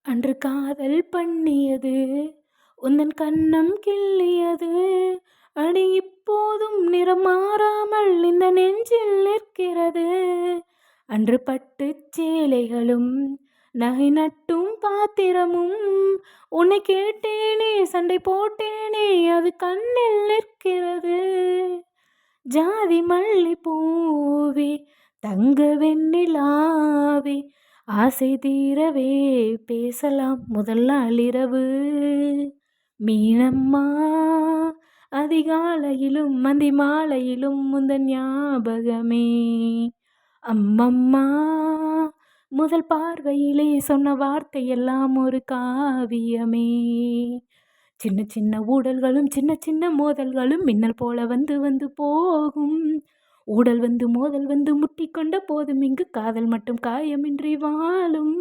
அன்று காதல் பண்ணியது உந்தன் கன்னம் கிள்ளியது. அடி இப்போதும் நிறம் மாறாமல் இந்த நெஞ்சில் நிற்கிறது. அன்று பட்டுச் சேலைகளும் நகை நட்டும் பாத்திரமும் உன்னை கேட்டேனே சண்டை போட்டேனே அது கண்ணில் நிற்கிறது. ஜாதி மல்லி பூவே தங்க வெண்ணிலாவே ஆசை தீரவே பேசலாம் முதல் நாளிரவு. மீனம்மா அதிகாலையிலும் மந்தி மாலையிலும் முந்தன் ஞாபகமே. அம்மம்மா முதல் பார்வையிலே சொன்ன வார்த்தையெல்லாம் ஒரு காவியமே. சின்ன சின்ன ஊடல்களும் சின்ன சின்ன மோதல்களும் மின்னல் போல வந்து வந்து போகும். ஊடல் வந்து மோதல் வந்து முட்டிக்கொண்ட போதும் இங்கு காதல் மட்டும் காயமின்றி வாழும்.